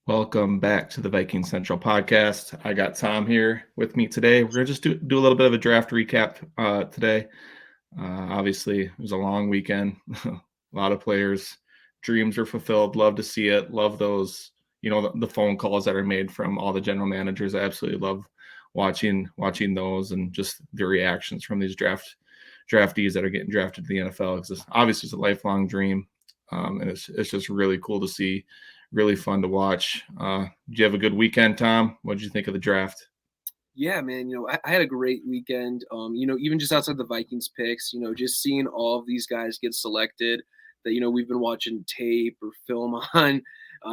Welcome back to the Viking Central podcast. I got Tom here with me today. We're going to just do a little bit of a draft recap today. Obviously, it was a long weekend. A lot of players' dreams were fulfilled. Love to see it. Love those, the phone calls that are made from all the general managers. I absolutely love watching those and just the reactions from these draftees that are getting drafted to the NFL. Because obviously, it's a lifelong dream, and it's just really cool to see. Really fun to watch. Did you have a good weekend, Tom? What did you think of the draft? Yeah, man. I had a great weekend. Even just outside the Vikings picks, just seeing all of these guys get selected that, we've been watching tape or film on,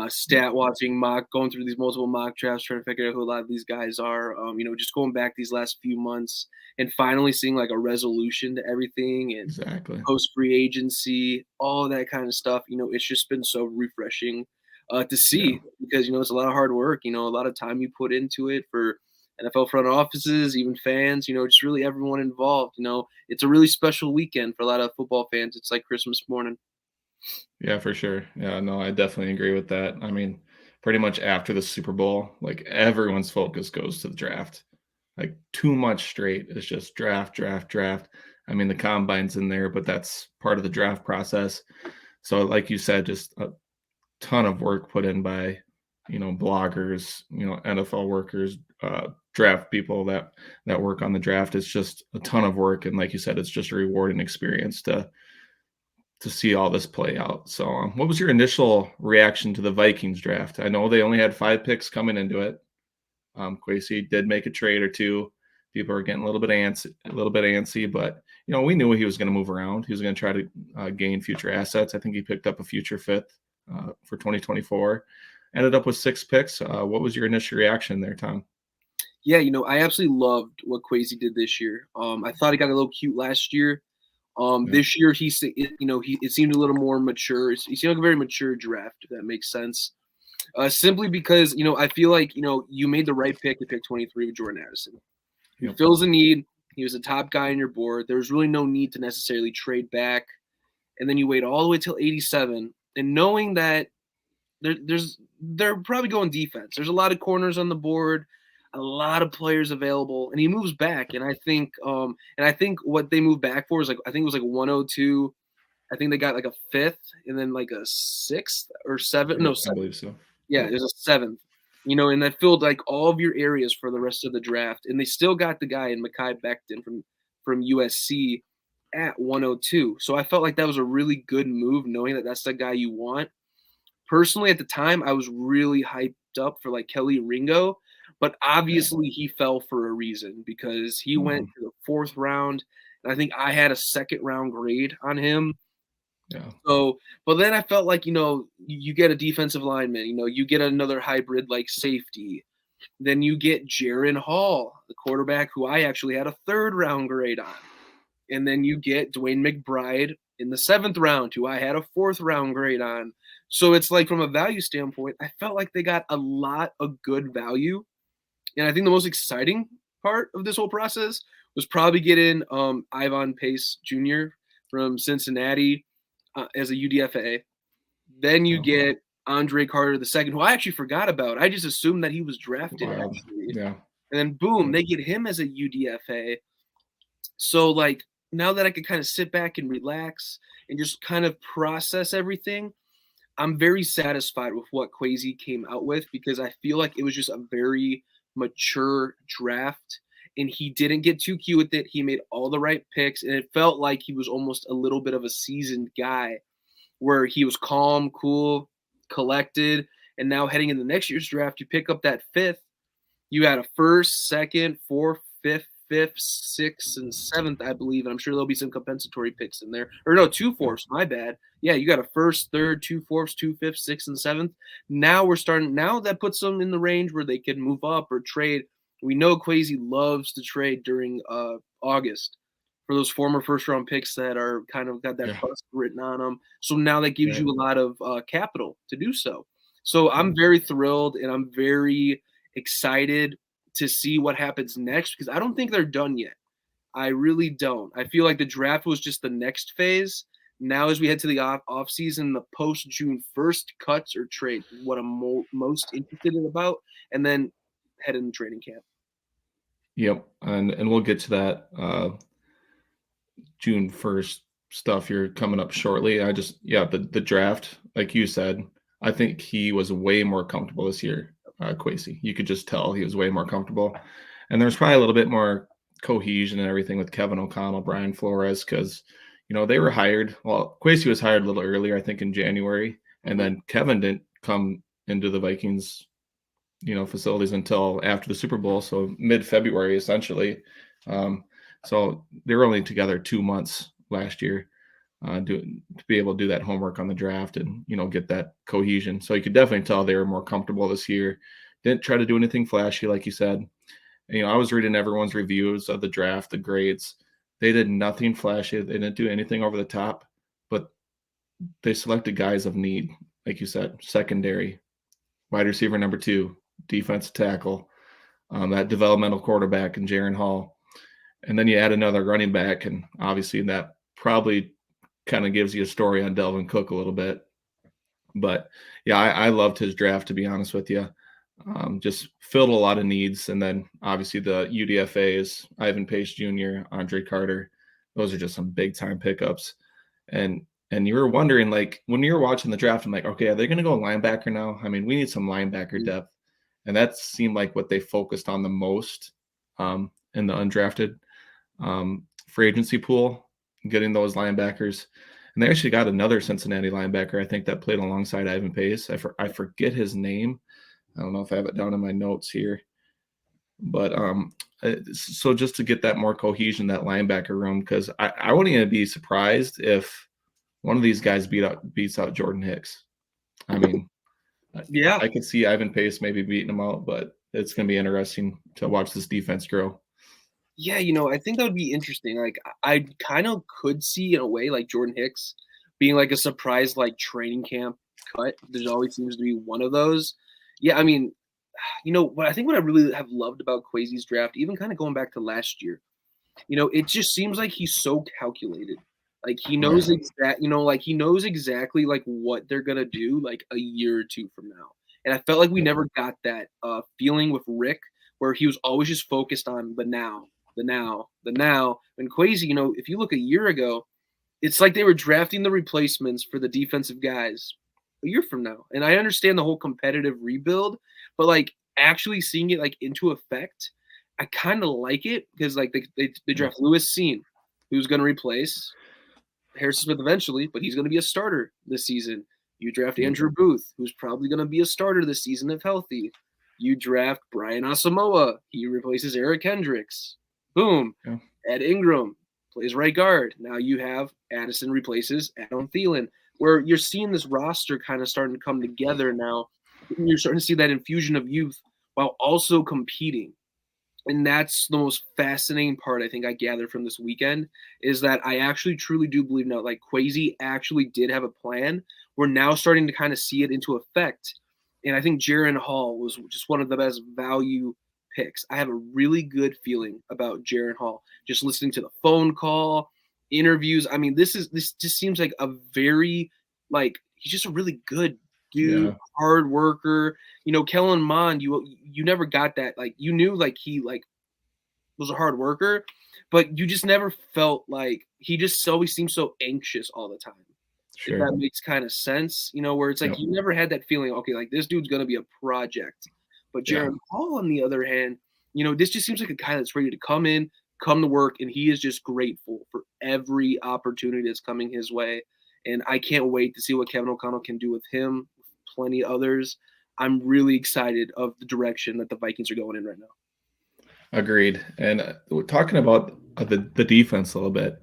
stat watching, going through these multiple mock drafts, trying to figure out who a lot of these guys are. Just going back these last few months and finally seeing like a resolution to everything and Exactly. post free agency, all that kind of stuff. It's just been so refreshing to Yeah. see because, it's a lot of hard work, a lot of time you put into it for NFL front offices, even fans, just really everyone involved. It's a really special weekend for a lot of football fans. It's like Christmas morning. Yeah, for sure. Yeah, no, I definitely agree with that. I mean, pretty much after the Super Bowl, like everyone's focus goes to the draft. Like too much straight. It's just draft, draft, draft. I mean, the combine's in there, but that's part of the draft process. So, like you said, just a ton of work put in by, bloggers, NFL workers, draft people that work on the draft. It's just a ton of work, and like you said, it's just a rewarding experience to see all this play out. So, what was your initial reaction to the Vikings draft? I know they only had 5 picks coming into it. Kwesi did make a trade or two. People are getting a little bit antsy, but we knew he was going to move around. He was going to try to gain future assets. I think he picked up a future fifth for 2024. Ended up with 6 picks. What was your initial reaction there, Tom? Yeah, I absolutely loved what Kwesi did this year. I thought he got a little cute last year. Yeah, This year it seemed a little more mature. He seemed like a very mature draft, if that makes sense. Simply because I feel like you made the right pick to pick 23 with Jordan Addison. He yep, fills a need. He was the top guy on your board. There was really no need to necessarily trade back. And then you wait all the way till 87, and knowing that they're probably going defense. There's a lot of corners on the board, a lot of players available, and he moves back. And I think what they moved back for is I think it was like 102. I think they got like a fifth and then like a sixth or seventh. No, I seventh. believe so. Yeah, Yep. there's a seventh. And that filled like all of your areas for the rest of the draft. And they still got the guy in Mekhi Becton from USC at 102. So I felt like that was a really good move, knowing that that's the guy you want. Personally, at the time, I was really hyped up for like Kelly Ringo, but Yeah. obviously he fell for a reason because he went Mhm. to the fourth round. And I think I had a second round grade on him. Yeah. So, but then I felt like, you get a defensive lineman, you get another hybrid like safety. Then you get Jaron Hall, the quarterback who I actually had a third round grade on. And then you get Dwayne McBride in the seventh round, who I had a fourth round grade on. So it's like from a value standpoint, I felt like they got a lot of good value. And I think the most exciting part of this whole process was probably getting Ivan Pace Jr. from Cincinnati as a UDFA. Then you Yeah. get Andre Carter II, who I actually forgot about. I just assumed that he was drafted Wild. actually. Yeah. And then boom, Yep. they get him as a UDFA. So like now that I could kind of sit back and relax and just kind of process everything, I'm very satisfied with what Kwesi came out with because I feel like it was just a very mature draft and he didn't get too cute with it. He made all the right picks and it felt like he was almost a little bit of a seasoned guy where he was calm, cool, collected. And now heading into next year's draft, you pick up that fifth. You had a first, second, fourth, fifth, sixth, and seventh, I believe. And I'm sure there'll be some compensatory picks in there. Or no, two Yep. fourths. My bad. Yeah, you got a first, third, two fourths, two fifths, sixth, and seventh. Now we're starting. Now that puts them in the range where they can move up or trade. We know Kwesi loves to trade during August for those former first round picks that are kind of got that Yeah. bust written on them. So now that gives Right. you a lot of capital to do so. So Yep. I'm very thrilled and I'm very excited to see what happens next because I don't think they're done yet. I really don't. I feel like the draft was just the next phase. now as we head to the off season, the post June 1st cuts or trades is what I'm most interested in about, and then head into training camp. Yep, and we'll get to that June 1st stuff here coming up shortly. I just yeah, the draft, like you said, I think he was way more comfortable this year. Kwesi, you could just tell he was way more comfortable, and there's probably a little bit more cohesion and everything with Kevin O'Connell, Brian Flores, because they were hired. Well, Kwesi was hired a little earlier, I think, in January, and Mhm. then Kevin didn't come into the Vikings facilities until after the Super Bowl, so mid-February essentially. Um, so they were only together 2 months last year, to be able to do that homework on the draft and get that cohesion. So you could definitely tell they were more comfortable this year. Didn't try to do anything flashy, like you said. I was reading everyone's reviews of the draft, the grades. They did nothing flashy. They didn't do anything over the top, but they selected guys of need, like you said, secondary, wide receiver number 2, defensive tackle, that developmental quarterback in Jaren Hall. And then you add another running back, and obviously that probably kind of gives you a story on Delvin Cook a little bit. But yeah, I loved his draft, to be honest with you. Just filled a lot of needs. And then obviously the UDFAs, Ivan Pace Jr., Andre Carter, those are just some big time pickups. And you were wondering, like, when you were watching the draft, I'm like, okay, are they going to go linebacker now? I mean, we need some linebacker depth. And that seemed like what they focused on the most in the undrafted free agency pool, getting those linebackers. And they actually got another Cincinnati linebacker, I think, that played alongside Ivan Pace. I forget his name. I don't know if I have it down in my notes here. But so just to get that more cohesion, that linebacker room, because I wouldn't even be surprised if one of these guys beats out Jordan Hicks. I mean, Yeah. I could see Ivan Pace maybe beating him out, but it's going to be interesting to watch this defense grow. Yeah, I think that would be interesting. Like, I kind of could see in a way like Jordan Hicks being like a surprise like training camp cut. There's always seems to be one of those. Yeah, I mean, what I think what I really have loved about Kwesi's draft, even kind of going back to last year, it just seems like he's so calculated. Like he knows Right. like he knows exactly like what they're gonna do like a year or two from now. And I felt like we Yep. never got that feeling with Rick, where he was always just focused on the now, the now, the now. And Kwesi, if you look a year ago, it's like they were drafting the replacements for the defensive guys a year from now. And I understand the whole competitive rebuild, but like actually seeing it like into effect, I kind of like it because like they Yep. draft Lewis Seen, who's going to replace Harrison Smith eventually, but he's going to be a starter this season. You draft Yep. Andrew Booth, who's probably going to be a starter this season if healthy. You draft Brian Asamoah. He replaces Eric Hendricks. Boom. Yeah. Ed Ingram plays right guard. Now you have Addison replaces Adam Thielen, where you're seeing this roster kind of starting to come together now. You're starting to see that infusion of youth while also competing. And that's the most fascinating part I think I gathered from this weekend is that I actually truly do believe now, like Kwesi actually did have a plan. We're now starting to kind of see it into effect. And I think Jaren Hall was just one of the best value picks. I have a really good feeling about Jaren Hall. Just listening to the phone call, interviews. I mean, this just seems like a very like he's just a really good dude, Yeah. hard worker. Kellen Mond, you never got that. Like you knew like he like was a hard worker, but you just never felt like he just always seemed so anxious all the time. If Sure. that makes kind of sense, where it's like Yep. you never had that feeling, okay, like this dude's gonna be a project. But Yeah. Jaron Hall, on the other hand, this just seems like a guy that's ready to come in, come to work, and he is just grateful for every opportunity that's coming his way. And I can't wait to see what Kevin O'Connell can do with him, plenty others. I'm really excited of the direction that the Vikings are going in right now. Agreed. And we're talking about the defense a little bit,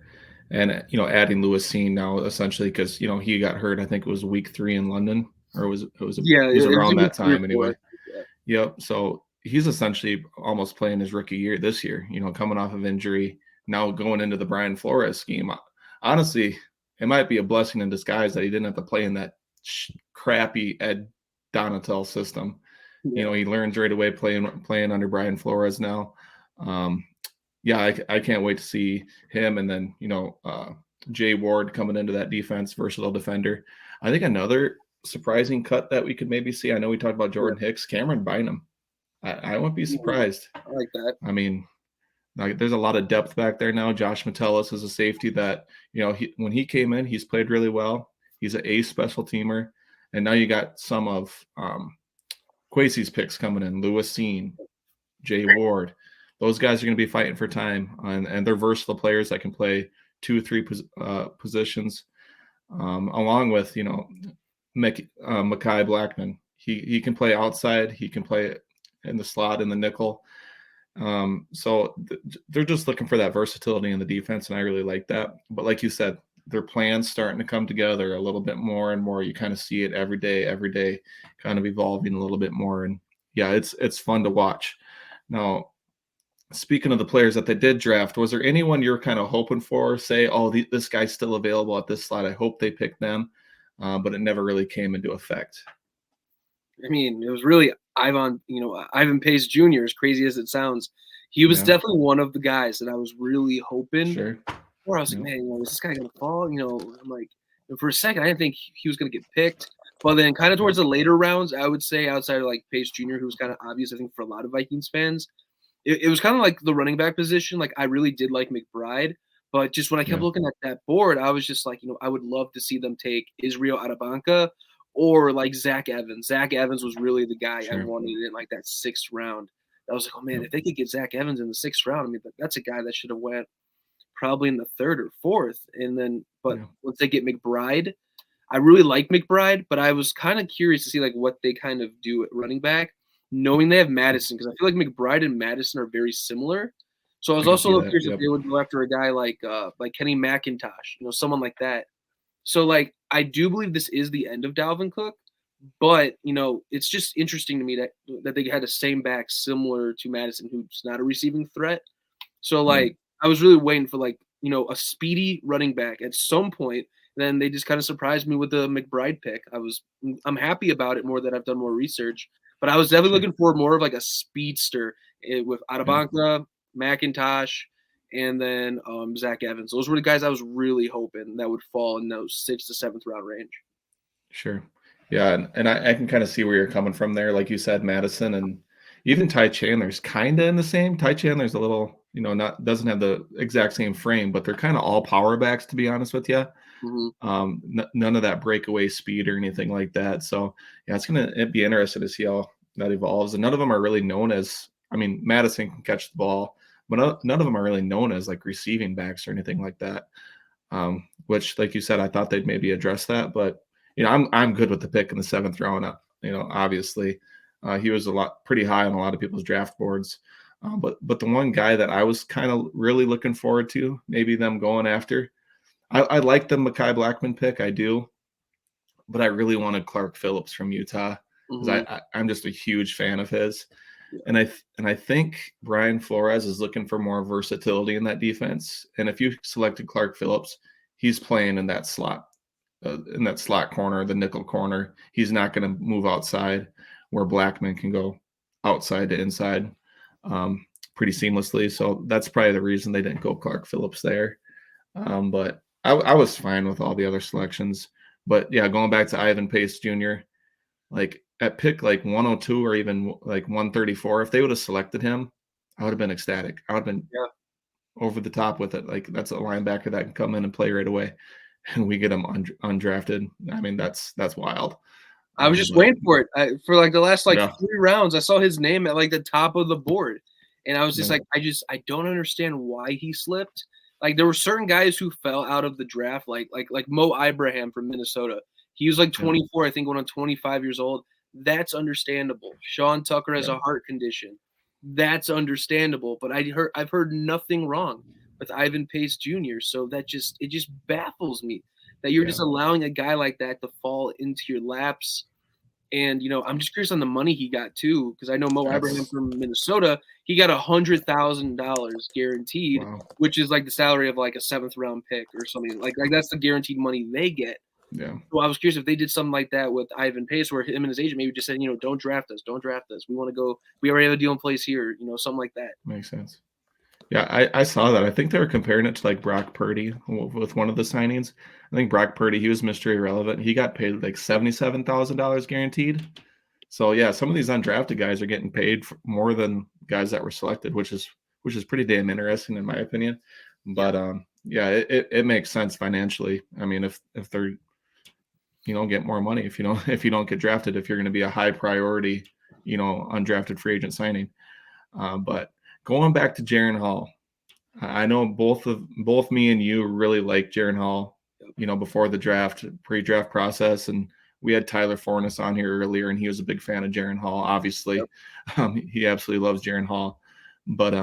and adding Lewis Seen now essentially because he got hurt. I think it was week 3 in London, or Yeah, it was it was around week that 3 or time 4. anyway. Yeah. Yep. So he's essentially almost playing his rookie year this year. Coming off of injury, now going into the Brian Flores scheme. Honestly, it might be a blessing in disguise that he didn't have to play in that crappy Ed Donatel system. Yeah. He learns right away playing under Brian Flores now. Yeah, I can't wait to see him. And then Jay Ward coming into that defense, versatile defender. I think another surprising cut that we could maybe see. I know we talked about Yeah. Jordan Hicks, Cameron Bynum. I wouldn't be Ooh, surprised. I like that. I mean, like there's a lot of depth back there now. Josh Metellus is a safety that when he came in, he's played really well. He's an ace special teamer, and now you got some of Kwesi's picks coming in. Lewis Seen, Jay Ward. Those guys are going to be fighting for time, and they're versatile players that can play 2 or 3 positions, along with Mekhi Blackman. He can play outside. He can play in the slot in the nickel. So they're just looking for that versatility in the defense, and I really like that. But like you said, their plans starting to come together a little bit more and more. You kind of see it every day, kind of evolving a little bit more. And yeah, it's fun to watch. Now, speaking of the players that they did draft, was there anyone you're kind of hoping for? Say, oh, this guy's still available at this slot. I hope they pick them, but it never really came into effect. I mean, it was really Ivan Pace Jr., as crazy as it sounds. He was Yeah, definitely one of the guys that I was really hoping. sure. Or I was like, Yeah, man, is this guy gonna fall? I'm like, for a second, I didn't think he was gonna get picked. But then, kind of yeah, towards the later rounds, I would say outside of like Pace Jr., who was kind of obvious, I think, for a lot of Vikings fans, it was kind of like the running back position. Like, I really did like McBride, but just when I kept yeah, looking at that board, I was just like, I would love to see them take Israel Adabanka or like Zach Evans. Zach Evans was really the guy I sure. wanted in like that 6th round. I was like, oh man, Yep, if they could get Zach Evans in the 6th round, I mean, that's a guy that should have went probably in the 3rd or 4th. And then, but yeah, once they get McBride, I really like McBride, but I was kind of curious to see like what they kind of do at running back, knowing they have yep. Madison, because I feel like McBride and Madison are very similar. So I was I can also a see little that. curious if Yep. they would go after a guy like Kenny McIntosh, someone like that. So like I do believe this is the end of Dalvin Cook, but it's just interesting to me that they had a same back similar to Madison, who's not a receiving threat. So Yeah, like I was really waiting for like a speedy running back at some point. Then they just kind of surprised me with the McBride pick. I'm happy about it more that I've done more research, but I was definitely sure. looking for more of like a speedster with Yeah, Adabanka, McIntosh, and then Zach Evans. Those were the guys I was really hoping that would fall in those 6th to 7th round range. sure. Yeah, and I can kind of see where you're coming from there. Like you said, Madison and even Ty Chandler's kind of in the same. Ty Chandler's a little, not doesn't have the exact same frame, but they're kind of all power backs, to be honest with you. Mm-hmm. None of that breakaway speed or anything like that. So yeah, it'd be interesting to see how that evolves. And none of them are really known as. I mean, Madison can catch the ball, but none of them are really known as like receiving backs or anything like that. Which, like you said, I thought they'd maybe address that, but I'm good with the pick in the 7th round. Obviously, he was pretty high on a lot of people's draft boards. But the one guy that I was kind of really looking forward to, maybe them going after, I like the Mekhi Blackman pick, I do, but I really wanted Clark Phillips from Utah because Mm-hmm. I'm just a huge fan of his, Yeah. and I think Brian Flores is looking for more versatility in that defense. And if you selected Clark Phillips, he's playing in that slot corner, the nickel corner. He's not going to move outside, where Blackman can go outside to inside pretty seamlessly. So that's probably the reason they didn't go Clark Phillips there. But I was fine with all the other selections. But yeah, going back to Ivan Pace Jr., like at pick like 102 or even like 134, if they would have selected him, I would have been ecstatic. I would have been Yeah. over the top with it. Like that's a linebacker that can come in and play right away, and we get him undrafted. I mean, that's wild. I was just But waiting for it. For like the last like yeah, 3 rounds, I saw his name at like the top of the board, and I was just yeah, like, I don't understand why he slipped. Like there were certain guys who fell out of the draft, like Mo Ibrahim from Minnesota. He was like yeah, 24, I think, when on 25 years old. That's understandable. Sean Tucker has yeah, a heart condition. That's understandable. But I've heard nothing wrong with Ivan Pace Jr. So it just baffles me that you're yeah. just allowing a guy like that to fall into your laps. And I'm just curious on the money he got too, because I know Mo Ibrahim That's from Minnesota, he got $100,000 guaranteed, wow. which is like the salary of like a 7th round pick or something. Like that's the guaranteed money they get. Yeah, So I was curious if they did something like that with Ivan Pace, where him and his agent maybe just said, don't draft us, don't draft us. We want to go. We already have a deal in place here, something like that. makes sense. Yeah, I saw that. I think they were comparing it to like Brock Purdy with one of the signings. I think Brock Purdy, he was Mr. Irrelevant. He got paid like $77,000 guaranteed. So yeah, some of these undrafted guys are getting paid for more than guys that were selected, which is pretty damn interesting in my opinion. Yeah. But yeah, it makes sense financially. I mean, if they're get more money if you don't if you don't get drafted, if you're going to be a high priority, undrafted free agent signing. But going back to Jaron Hall, I know both me and you really like Jaron Hall, before the draft, pre-draft process, and we had Tyler Fornes on here earlier, and he was a big fan of Jaron Hall. Obviously, Yep. he absolutely loves Jaron Hall, but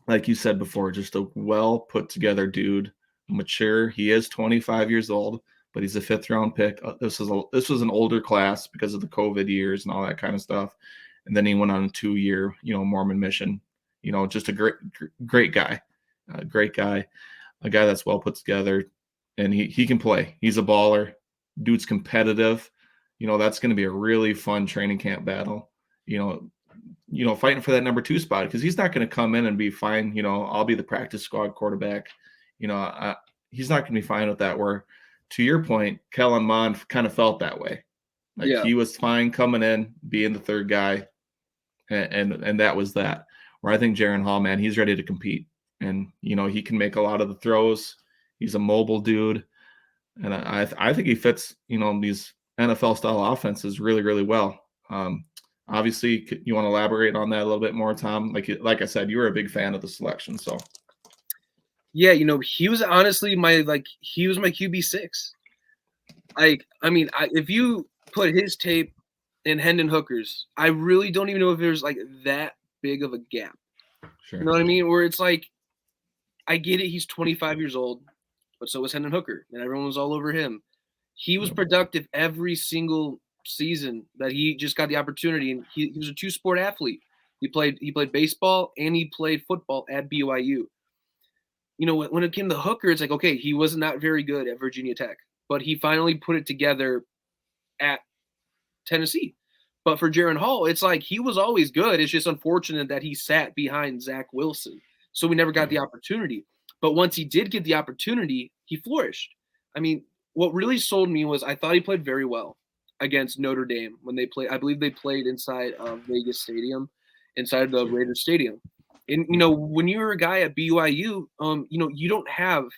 like you said before, just a well put together dude, mature. He is 25 years old, but he's a fifth round pick. This was an older class because of the COVID years and all that kind of stuff, and then he went on a 2-year Mormon mission. Just a great guy, great guy, a guy that's well put together, and he can play. He's a baller. Dude's competitive. That's going to be a really fun training camp battle. You know, fighting for that number 2 spot, because he's not going to come in and be fine. I'll be the practice squad quarterback. He's not going to be fine with that. Where, to your point, Kellen Mond kind of felt that way. Like Yeah. he was fine coming in, being the third guy, and that was that. Where I think Jaron Hall, man, he's ready to compete, and he can make a lot of the throws. He's a mobile dude, and I think he fits these NFL style offenses really really well. Obviously, you want to elaborate on that a little bit more, Tom? Like I said, you were a big fan of the selection, so Yeah, he was honestly he was my QB6. I mean, if you put his tape and Hendon Hooker's, I really don't even know if there's like that big of a gap. You sure. know what I mean? Where it's like, I get it, he's 25 years old, but so was Hendon Hooker, and everyone was all over him. He was Yep. productive every single season that he just got the opportunity, and he was a two-sport athlete. He played baseball and he played football at BYU. When it came to Hooker, it's like, okay, he was not very good at Virginia Tech, but he finally put it together at Tennessee. But for Jaron Hall, it's like he was always good. It's just unfortunate that he sat behind Zach Wilson, so we never got Yeah. the opportunity. But once he did get the opportunity, he flourished. I mean, what really sold me was I thought he played very well against Notre Dame when they played. I believe they played inside Vegas Stadium, inside the Raiders Stadium. And when you're a guy at BYU, you don't have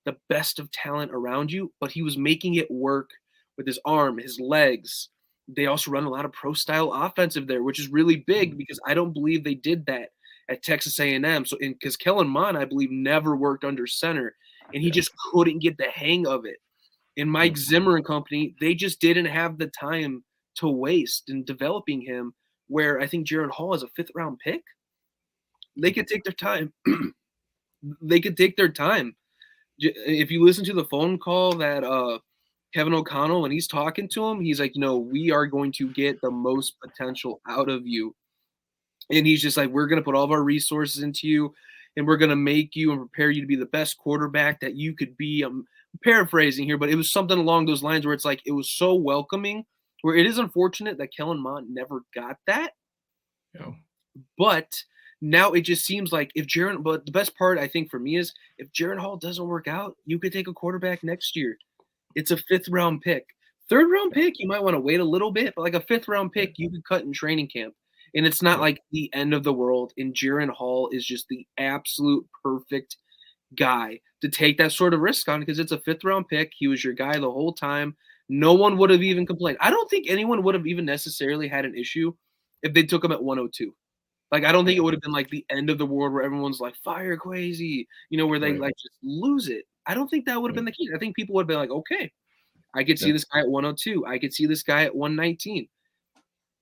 the best of talent around you, but he was making it work with his arm, his legs. They also run a lot of pro style offensive there, which is really big because I don't believe they did that at Texas A&M. So, because Kellen Mond, I believe, never worked under center, and he Yeah. just couldn't get the hang of it. And Mike Yep. Zimmer and company, they just didn't have the time to waste in developing him. Where I think Jaron Hall is a 5th-round pick, they could take their time. They could take their time. If you listen to the phone call that Kevin O'Connell, when he's talking to him, he's like, we are going to get the most potential out of you. And he's just like, we're going to put all of our resources into you, and we're going to make you and prepare you to be the best quarterback that you could be. I'm paraphrasing here, but it was something along those lines where it's like, it was so welcoming, where it is unfortunate that Kellen Mond never got that. Yeah. But now it just seems like but the best part I think for me is if Jaron Hall doesn't work out, you could take a quarterback next year. It's a 5th-round pick. 3rd-round pick, you might want to wait a little bit, but like a 5th-round Yeah. pick, you could cut in training camp. And it's not Yep. like the end of the world. And Jaron Hall is just the absolute perfect guy to take that sort of risk on because it's a 5th-round pick. He was your guy the whole time. No one would have even complained. I don't think anyone would have even necessarily had an issue if they took him at 102. Like, I don't think it Yeah. would have been like the end of the world where everyone's like, fire Kwesi, where they Right. like just lose it. I don't think that would have been Right. the case. I think people would have been like, okay, I could see Yeah. this guy at 102. I could see this guy at 119.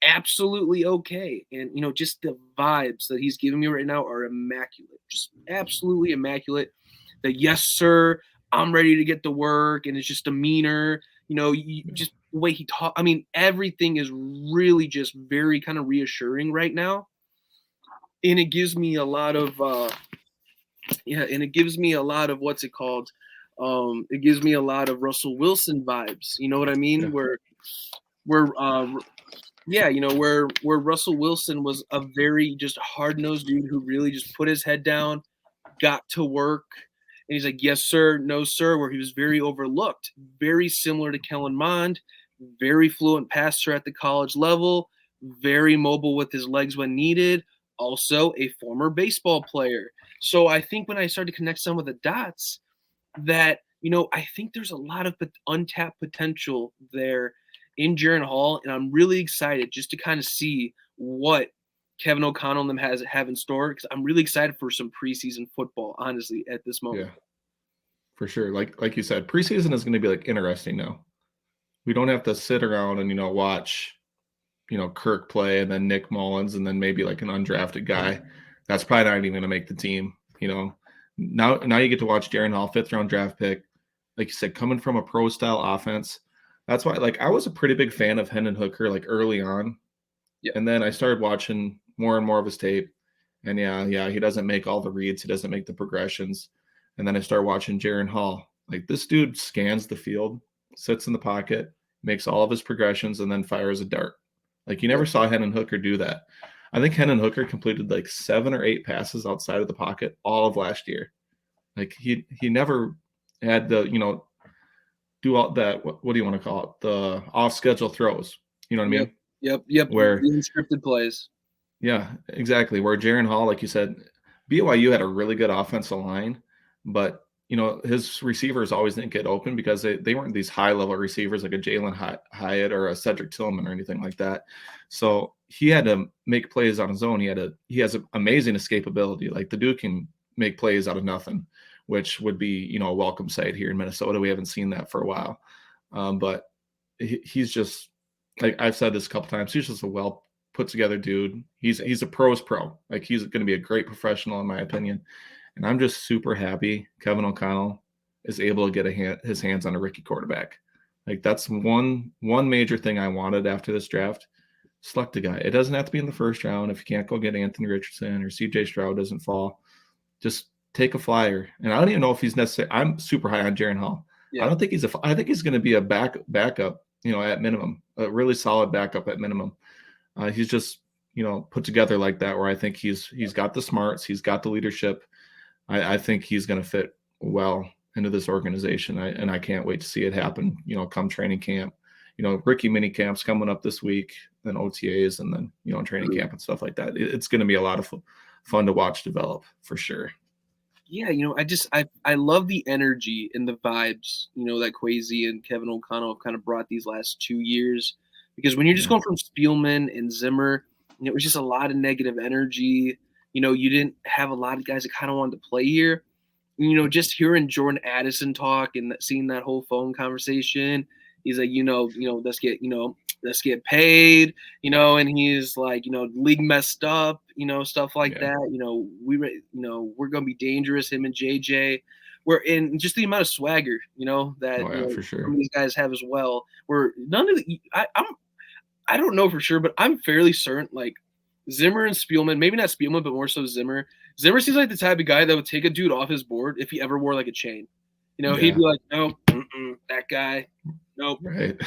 Absolutely okay. And, just the vibes that he's giving me right now are immaculate. Just absolutely immaculate. The yes, sir, I'm ready to get to work. And it's just demeanor, just the way he talks. I mean, everything is really just very kind of reassuring right now. And it gives me a lot of, and it gives me a lot of what's it called? It gives me a lot of Russell Wilson vibes. You know what I mean? Yeah. Where Yeah, where Russell Wilson was a very just hard-nosed dude who really just put his head down, got to work, and he's like, yes, sir, no, sir, where he was very overlooked. Very similar to Kellen Mond, very fluent passer at the college level, very mobile with his legs when needed, also a former baseball player. So I think when I started to connect some of the dots, that, I think there's a lot of untapped potential there in Jaren Hall, and I'm really excited just to kind of see what Kevin O'Connell and them have in store, because I'm really excited for some preseason football, honestly, at this moment. Yeah, for sure. Like you said, preseason is going to be like interesting now. We don't have to sit around and watch Kirk play and then Nick Mullins and then maybe like an undrafted guy that's probably not even going to make the team. Now you get to watch Darren Hall, 5th-round draft pick, like you said, coming from a pro style offense. That's why, like, I was a pretty big fan of Hendon Hooker like early on, Yeah. and then I started watching more and more of his tape. And yeah, he doesn't make all the reads, he doesn't make the progressions. And then I started watching Jaren Hall. Like, this dude scans the field, sits in the pocket, makes all of his progressions, and then fires a dart. Like, you never saw Hendon Hooker do that. I think Hendon Hooker completed like 7 or 8 passes outside of the pocket all of last year. Like, he never had the do all that. What do you want to call it? The off schedule throws. You know what I mean? Yep. Where The unscripted plays. Yeah, exactly. Where Jaren Hall, like you said, BYU had a really good offensive line, but his receivers always didn't get open because they weren't these high level receivers like a Jalen Hyatt or a Cedric Tillman or anything like that. So he had to make plays on his own. He has an amazing escapability. Like, the dude can make plays out of nothing, which would be a welcome sight here in Minnesota. We haven't seen that for a while, but he's just, like I've said this a couple times, he's just a well put together dude. He's a pro's pro. Like, he's going to be a great professional in my opinion. And I'm just super happy Kevin O'Connell is able to get his hands on a rookie quarterback. Like, that's one major thing I wanted after this draft. Select a guy. It doesn't have to be in the first round. If you can't go get Anthony Richardson or CJ Stroud doesn't fall, just take a flyer. And I don't even know if he's necessary. I'm super high on Jaren Hall. Yeah. I think he's going to be a backup, at minimum, a really solid backup at minimum. He's just, put together like that, where I think he's got the smarts, he's got the leadership. I think he's going to fit well into this organization. And I can't wait to see it happen, come training camp. Rookie mini camps coming up this week, then OTAs, and then, training camp and stuff like that. It's going to be a lot of fun to watch develop for sure. Yeah, I love the energy and the vibes, that Kwesi and Kevin O'Connell have kind of brought these last 2 years. Because when you're just going from Spielman and Zimmer, it was just a lot of negative energy. You didn't have a lot of guys that kind of wanted to play here. Just hearing Jordan Addison talk and seeing that whole phone conversation, he's like, let's get paid, and he's like, league messed up, stuff like that. We're gonna be dangerous. Him and JJ, we're in just the amount of swagger, that for sure. some of these guys have as well. Where none of the, I don't know for sure, but I'm fairly certain, like, Zimmer and Spielman, maybe not Spielman, but more so Zimmer. Zimmer seems like the type of guy that would take a dude off his board if he ever wore like a chain. He'd be like, no, that guy, nope, right.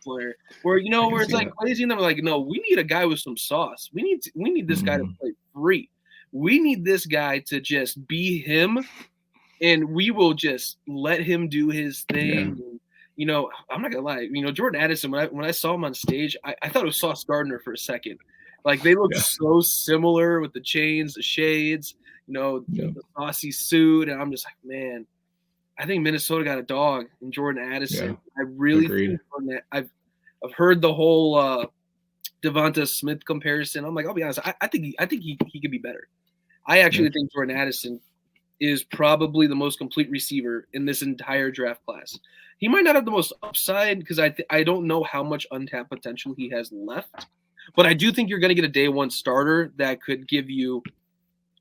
player. Where where it's like crazy, and they're like, no, we need a guy with some sauce. We need this guy to play free. We need this guy to just be him, and we will just let him do his thing. Yeah. I'm not gonna lie. Jordan Addison, when I saw him on stage, I thought it was Sauce Gardner for a second. Like, they look so similar with the chains, the shades, the saucy suit, and I'm just like, man, I think Minnesota got a dog in Jordan Addison. Yeah. I really think I've heard the whole Devonta Smith comparison. I'm like, I'll be honest, I think he could be better. I actually think Jordan Addison is probably the most complete receiver in this entire draft class. He might not have the most upside because I don't know how much untapped potential he has left. But I do think you're going to get a day one starter that could give you,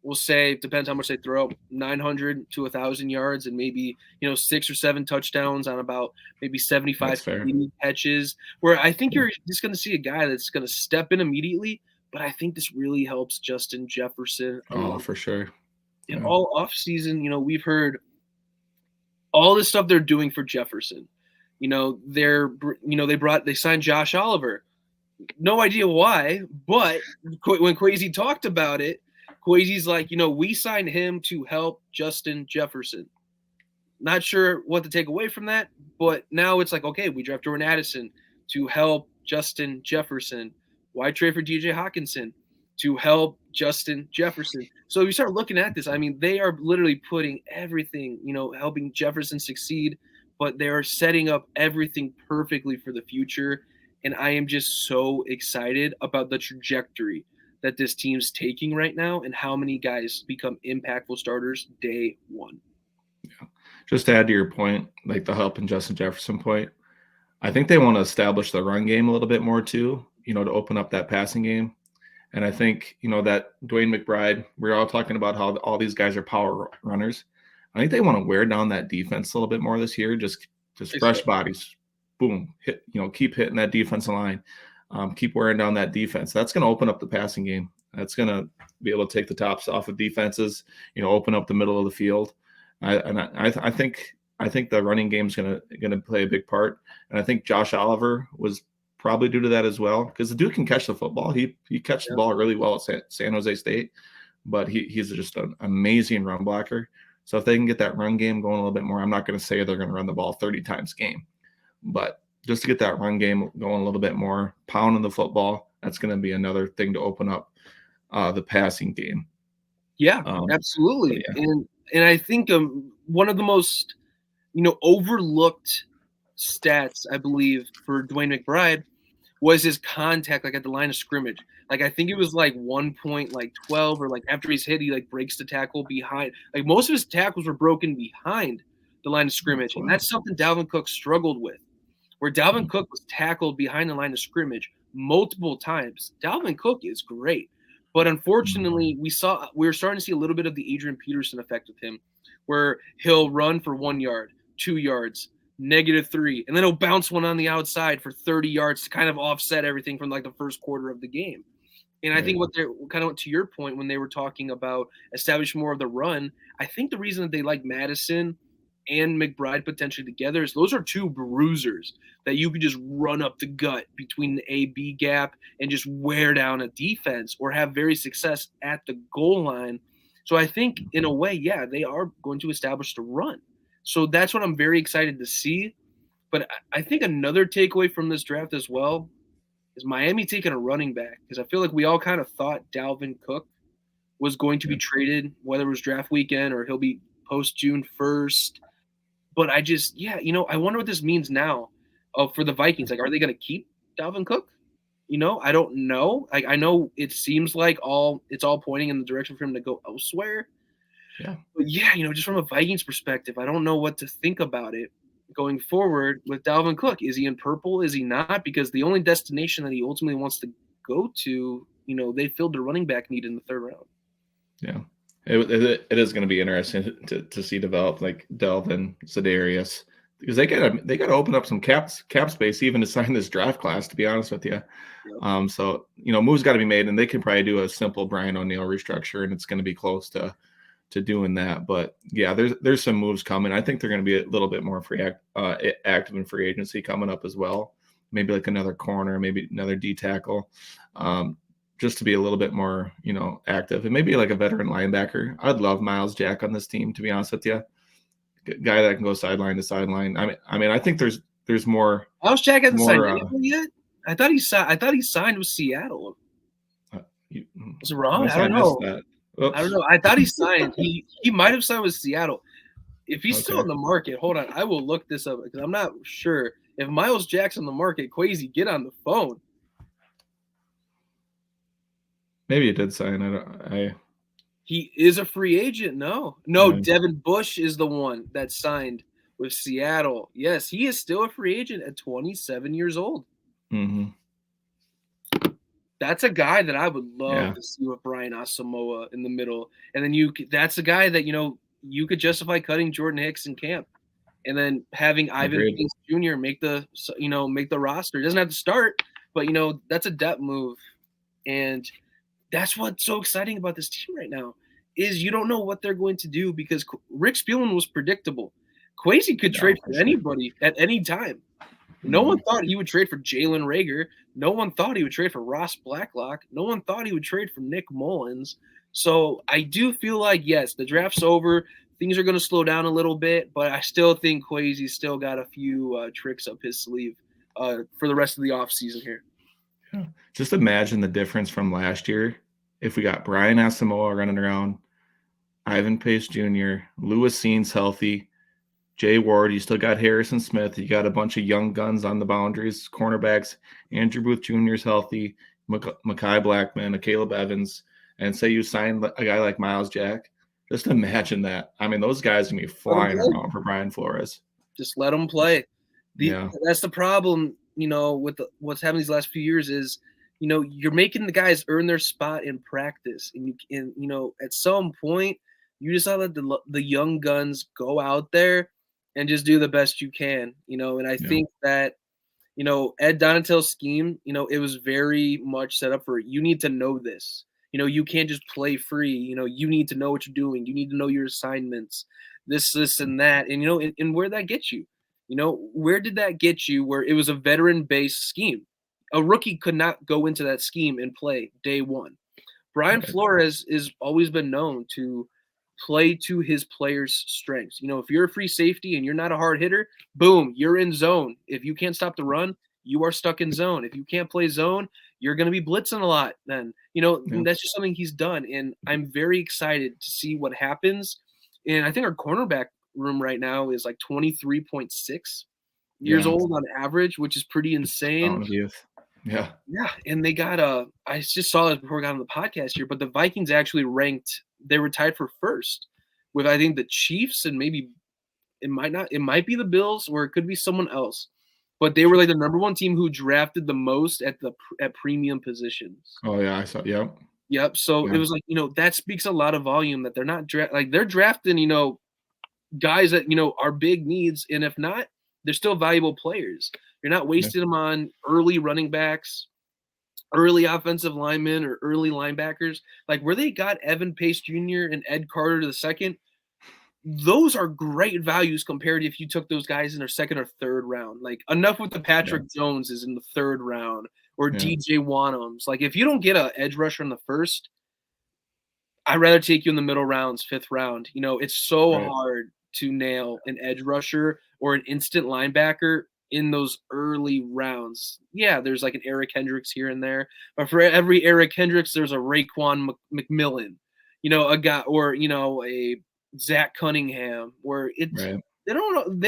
we'll say, depends how much they throw, 900 to 1,000 yards and maybe 6 or 7 touchdowns on about maybe 75 catches. Where I think you're just going to see a guy that's going to step in immediately. But I think this really helps Justin Jefferson. For sure. In all offseason, we've heard all this stuff they're doing for Jefferson. They signed Josh Oliver. No idea why, but when Kwesi talked about it, Kwesi's like, we signed him to help Justin Jefferson. Not sure what to take away from that, but now it's like, okay, we draft Jordan Addison to help Justin Jefferson. Why trade for DJ Hawkinson to help Justin Jefferson? So we start looking at this. I mean, they are literally putting everything, helping Jefferson succeed, but they are setting up everything perfectly for the future. And I am just so excited about the trajectory that this team's taking right now and how many guys become impactful starters day one. Just to add to your point, like the help and Justin Jefferson point, I think they want to establish the run game a little bit more too, to open up that passing game. And I think, that Dwayne McBride, we're all talking about how all these guys are power runners. I think they want to wear down that defense a little bit more this year. Just fresh bodies, boom, hit, keep hitting that defensive line, keep wearing down that defense. That's going to open up the passing game. That's going to be able to take the tops off of defenses, open up the middle of the field. I think the running game is going to play a big part, and I think Josh Oliver was probably due to that as well, because the dude can catch the football. He catches the ball really well at San Jose State, but he's just an amazing run blocker. So if they can get that run game going a little bit more, I'm not going to say they're going to run the ball 30 times a game, but just to get that run game going a little bit more, pounding the football, that's going to be another thing to open up the passing game. Yeah, absolutely. Yeah. And I think one of the most, overlooked stats, I believe, for Dwayne McBride was his contact, like at the line of scrimmage. Like, I think it was like 1.12, or like after he's hit, he like breaks the tackle behind. Like most of his tackles were broken behind the line of scrimmage. And that's something Dalvin Cook struggled with, where Dalvin Cook was tackled behind the line of scrimmage multiple times. Dalvin Cook is great. But unfortunately, we were starting to see a little bit of the Adrian Peterson effect with him, where he'll run for 1 yard, 2 yards, -3, and then he'll bounce one on the outside for 30 yards to kind of offset everything from like the first quarter of the game. And I think what they're kind of, to your point, when they were talking about establishing more of the run, I think the reason that they like Madison and McBride potentially together is those are two bruisers that you could just run up the gut between the A-B gap and just wear down a defense or have very success at the goal line. So I think in a way, yeah, they are going to establish the run. So that's what I'm very excited to see. But I think another takeaway from this draft as well is Miami taking a running back, because I feel like we all kind of thought Dalvin Cook was going to be traded, whether it was draft weekend or he'll be post June 1st. But I just, I wonder what this means now for the Vikings. Like, are they going to keep Dalvin Cook? I don't know. I know it seems like it's all pointing in the direction for him to go elsewhere. Yeah. But yeah, just from a Vikings perspective, I don't know what to think about it going forward with Dalvin Cook. Is he in purple? Is he not? Because the only destination that he ultimately wants to go to, they filled the running back need in the 3rd round. Yeah. It is going to be interesting to see develop like Delvin, Za'Darius, because they got to open up some cap space even to sign this draft class, to be honest with you. Yep. So moves got to be made, and they can probably do a simple Brian O'Neill restructure, and it's going to be close to doing that. But yeah, there's some moves coming. I think they're going to be a little bit more active in free agency coming up as well. Maybe like another corner, maybe another D tackle. Just to be a little bit more, active, and maybe like a veteran linebacker. I'd love Miles Jack on this team, to be honest with you. Guy that can go sideline to sideline. I mean, I think there's more. Miles Jack hasn't signed anyone yet. I thought he signed with Seattle. Is it wrong? I don't know. I don't know. I thought he signed. He might have signed with Seattle. If he's still in the market, hold on. I will look this up because I'm not sure if Miles Jack's on the market. Kwesi, get on the phone. Maybe he did sign. He is a free agent. No, Devin Bush is the one that signed with Seattle. Yes, he is still a free agent at 27 years old. Mm-hmm. That's a guy that I would love to see with Brian Asamoah in the middle. And then that's a guy that, you could justify cutting Jordan Hicks in camp and then having Ivan Pace Jr. make the roster. It doesn't have to start, but, that's a depth move. And that's what's so exciting about this team right now is you don't know what they're going to do, because Rick Spielman was predictable. Kwesi could trade for anybody at any time. No one Mhm. thought he would trade for Jalen Rager. No one thought he would trade for Ross Blacklock. No one thought he would trade for Nick Mullins. So I do feel like, yes, the draft's over. Things are going to slow down a little bit, but I still think Kwesi's still got a few tricks up his sleeve for the rest of the offseason here. Yeah. Just imagine the difference from last year if we got Brian Asamoah running around, Ivan Pace Jr., Lewis Scene's healthy, Jay Ward, you still got Harrison Smith, you got a bunch of young guns on the boundaries, cornerbacks, Andrew Booth Jr. is healthy, Mekhi Blackman, Caleb Evans, and say you sign a guy like Miles Jack. Just imagine that. I mean, those guys are going to be Let him flying play. around for Brian Flores. Just let them play. Yeah. That's the problem, with what's happened these last few years is, you're making the guys earn their spot in practice, and at some point, you just gotta let the young guns go out there and just do the best you can, And I Yeah. think that, Ed Donatel's scheme, it was very much set up for you need to know this. You can't just play free. You need to know what you're doing. You need to know your assignments, this, and that. And where that gets you. Where did that get you where it was a veteran-based scheme? A rookie could not go into that scheme and play day one. Brian Right. Flores has always been known to play to his players' strengths. If you're a free safety and you're not a hard hitter, boom, you're in zone. If you can't stop the run, you are stuck in zone. If you can't play zone, you're going to be blitzing a lot then. Yeah. That's just something he's done. And I'm very excited to see what happens. And I think our cornerback room right now is like 23.6 years Yeah. old on average, which is pretty insane. Fountain of youth. Yeah. Yeah, and they got I just saw this before we got on the podcast here, but the Vikings actually ranked they were tied for first with I think the Chiefs and maybe it might be the Bills or it could be someone else. But they were like the number one team who drafted the most at premium positions. Oh, yeah. I saw. Yep. Yep. So it Yeah. was like, that speaks a lot of volume that they're not they're drafting, guys that, are big needs. And if not, they're still valuable players. You're not Yeah. wasting them on early running backs, early offensive linemen, or early linebackers. Like where they got Evan Pace Jr. and Ed Carter II, those are great values compared to if you took those guys in their second or third round. Like enough with the Yeah. Patrick Jones is in the third round or Yeah. DJ Wanhams. Like if you don't get an edge rusher in the first, I'd rather take you in the middle rounds, fifth round. It's so Right. hard to nail an edge rusher or an instant linebacker in those early rounds. Yeah, there's like an Eric Hendricks here and there, but for every Eric Hendricks, there's a Raekwon McMillan, a guy, or a Zach Cunningham, where it's Right. they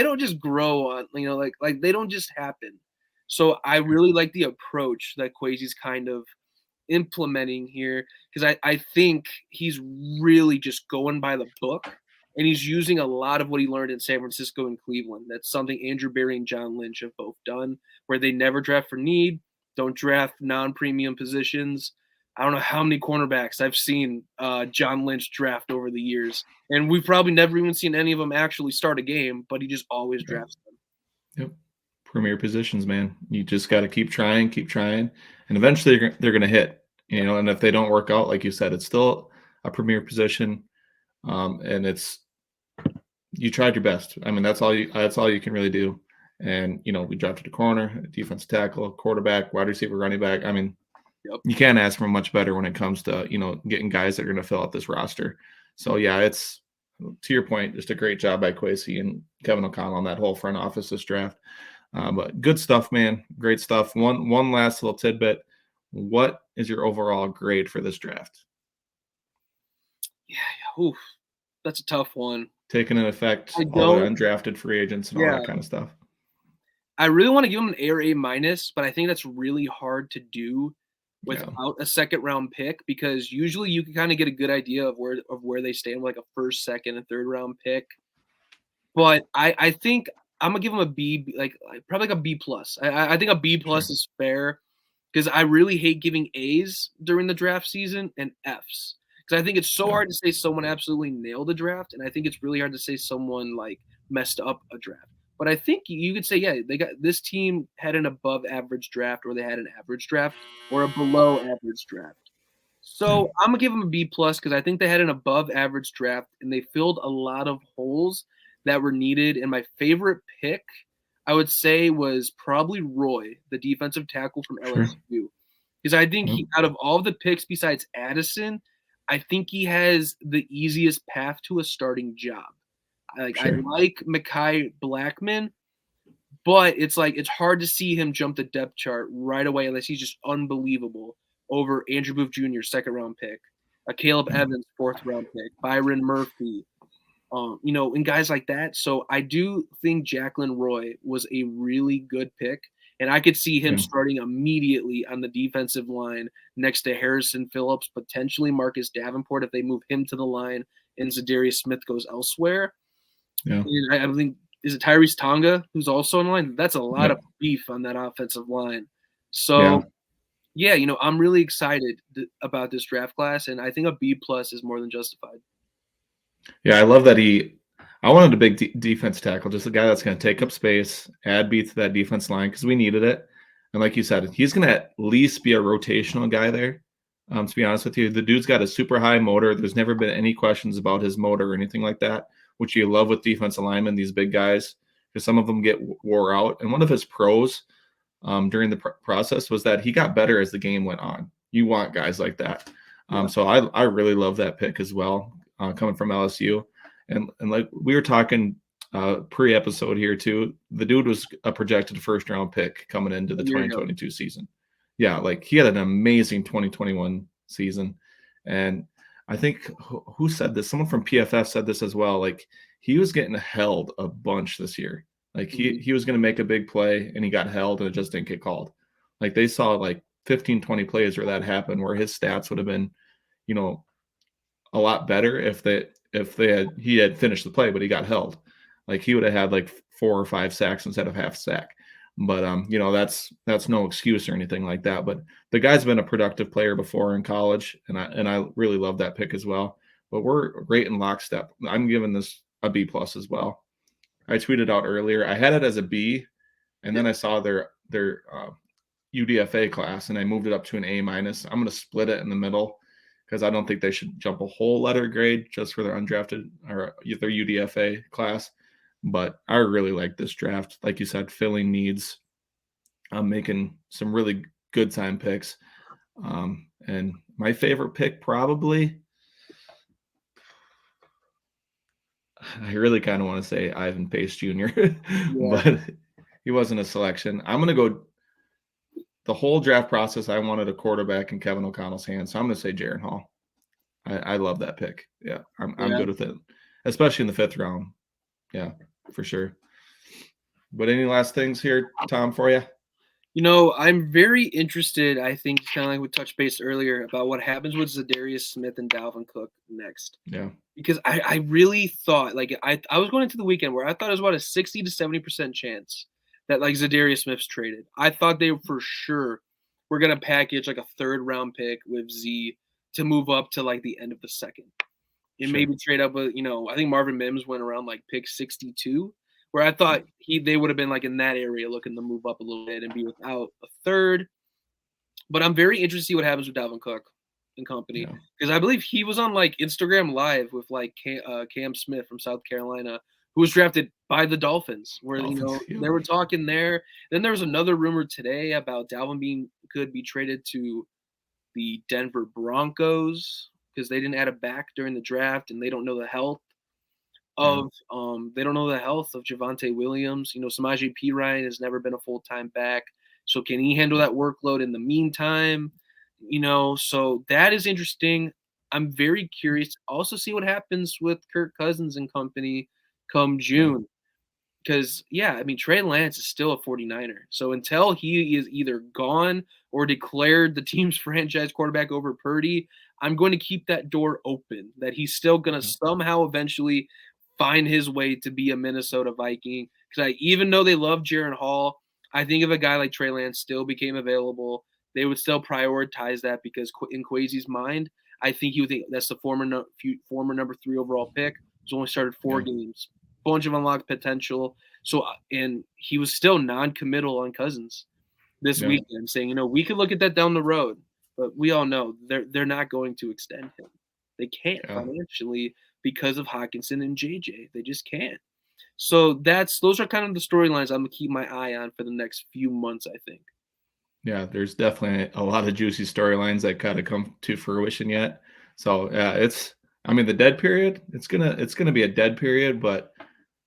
don't just grow on, like they don't just happen. So I really like the approach that Kwesi's kind of implementing here because I think he's really just going by the book and he's using a lot of what he learned in San Francisco and Cleveland. That's something Andrew Berry and John Lynch have both done, where they never draft for need, don't draft non-premium positions. I don't know how many cornerbacks I've seen John Lynch draft over the years, and we've probably never even seen any of them actually start a game, but he just always Right. drafts them. Yep. Premier positions, man. You just got to keep trying, and eventually they're going to hit. And if they don't work out, like you said, it's still a premier position, and it's you tried your best. I mean, that's all you can really do. And we drafted a corner, a defensive tackle, quarterback, wide receiver, running back. I mean, Yep. you can't ask for much better when it comes to getting guys that are going to fill out this roster. So yeah, it's to your point, just a great job by Kwesi and Kevin O'Connell on that whole front office this draft. But good stuff, man. Great stuff. One last little tidbit. What is your overall grade for this draft? Yeah. Oof, that's a tough one. Taking into effect I all the don't. undrafted free agents and all Yeah. that kind of stuff. I really want to give them an A or A minus, but I think that's really hard to do Yeah. without a second round pick because usually you can kind of get a good idea of where they stand, like a first, second, and third round pick. But I think I'm gonna give them a B, like probably like a B plus. I think a B plus Sure. is fair because I really hate giving A's during the draft season and F's because I think it's so Yeah. hard to say someone absolutely nailed a draft, and I think it's really hard to say someone like messed up a draft. But I think you could say, yeah, they got this team had an above average draft, or they had an average draft, or a below average draft. Yeah. So I'm gonna give them a B plus because I think they had an above average draft and they filled a lot of holes that were needed. And my favorite pick, I would say was probably Roy, the defensive tackle from Sure. LSU. Because I think Yep. out of all the picks besides Addison, I think he has the easiest path to a starting job. I Sure. like Mekhi Blackman, but it's hard to see him jump the depth chart right away unless he's just unbelievable over Andrew Booth Jr. second round pick, a Caleb Yeah. Evans fourth round pick, Byron Murphy, and guys like that. So I do think Jacqueline Roy was a really good pick, and I could see him Yeah. starting immediately on the defensive line next to Harrison Phillips, potentially Marcus Davenport if they move him to the line and Zadarius Smith goes elsewhere. Yeah. And I think is it Tyrese Tonga who's also in line. That's a lot of Yep. beef on that offensive line. Yeah. So yeah, I'm really excited about this draft class, and I think a B plus is more than justified. Yeah, I love that I wanted a big defense tackle, just a guy that's going to take up space, add beat to that defense line because we needed it. And like you said, he's going to at least be a rotational guy there. To be honest with you, the dude's got a super high motor. There's never been any questions about his motor or anything like that, which you love with defensive linemen, these big guys, because some of them get wore out. And one of his pros during the process was that he got better as the game went on. You want guys like that. Yeah. So I really love that pick as well, coming from LSU. And like we were talking pre-episode here too, the dude was a projected first round pick coming into the A year ago. 2022 season. Yeah, like he had an amazing 2021 season. And I think who said this? Someone from PFF said this as well. Like he was getting held a bunch this year. Like Mhm. he was going to make a big play and he got held and it just didn't get called. Like they saw like 15, 20 plays where that happened, where his stats would have been, you know, a lot better if he had finished the play, but he got held. Like he would have had like 4 or 5 sacks instead of half a sack. But that's no excuse or anything like that. But the guy's been a productive player before in college, and I really love that pick as well. But we're great in lockstep. I'm giving this a B plus as well. I tweeted out earlier. I had it as a B, and Yeah. then I saw their UDFA class, and I moved it up to an A minus. I'm going to split it in the middle because I don't think they should jump a whole letter grade just for their undrafted or their UDFA class. But I really like this draft. Like you said, filling needs. I'm making some really good time picks. And my favorite pick probably, I really kind of want to say Ivan Pace Jr., Yeah. but he wasn't a selection. I'm going to go the whole draft process. I wanted a quarterback in Kevin O'Connell's hands. So I'm going to say Jaron Hall. I love that pick. Yeah, I'm Yeah. good with it, especially in the 5th round. Yeah, for sure. But any last things here, Tom, for you? I'm very interested. I think kind of like we touched base earlier about what happens with Zadarius Smith and Dalvin Cook next. Yeah, Because I really thought I was going into the weekend where I thought it was about a 60 to 70% chance that like Zadarius Smith's traded. I thought they for sure were gonna package like a 3rd round pick with Z to move up to like the end of the second. And sure. maybe trade up with, I think Marvin Mims went around like pick 62, where I thought they would have been like in that area looking to move up a little bit and be without a 3rd. But I'm very interested to see what happens with Dalvin Cook and company Yeah. because I believe he was on like Instagram Live with like Cam Smith from South Carolina, who was drafted by the Dolphins, where Dolphins. they were talking there. Then there was another rumor today about Dalvin could be traded to the Denver Broncos because they didn't add a back during the draft and they don't know the health Yeah. of Javonte Williams. Samaje Perine has never been a full-time back. So can he handle that workload in the meantime? So that is interesting. I'm very curious to also see what happens with Kirk Cousins and company come Yeah. June. Because, yeah, I mean, Trey Lance is still a 49er. So until he is either gone or declared the team's franchise quarterback over Purdy, I'm going to keep that door open that he's still going to Yeah. somehow eventually find his way to be a Minnesota Viking. Because even though they love Jaron Hall, I think if a guy like Trey Lance still became available, they would still prioritize that because in Kwesi's mind, I think he would think that's the former number 3 overall pick. He's only started 4 Yeah. games, bunch of unlocked potential. So, and he was still non-committal on Cousins this Yeah. weekend, saying, we could look at that down the road, but we all know they're not going to extend him. They can't Yeah. financially because of Hawkinson and JJ. They just can't. So those are kind of the storylines I'm gonna keep my eye on for the next few months, I think. Yeah, there's definitely a lot of juicy storylines that gotta come to fruition yet. So, yeah, I mean, the dead period, it's gonna be a dead period, but,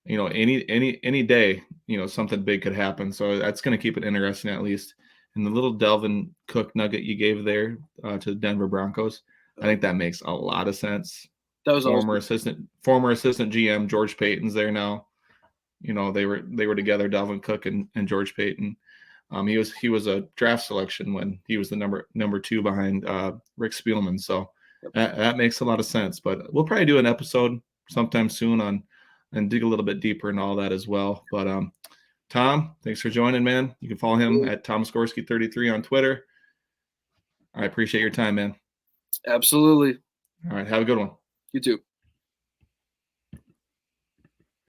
any day, something big could happen, so that's gonna keep it interesting at least. And the little Delvin Cook nugget you gave there, to the Denver Broncos, I think that makes a lot of sense. That was Former awesome. assistant GM George Payton's there now. They were together, Delvin Cook and George Payton. He was a draft selection when he was the number two behind Rick Spielman. So Yep. that makes a lot of sense. But we'll probably do an episode sometime soon on and dig a little bit deeper in all that as well. But Tom, thanks for joining, man. You can follow him at Tom Skorsky 33 on Twitter. I appreciate your time, man. Absolutely. All right, have a good one. You too.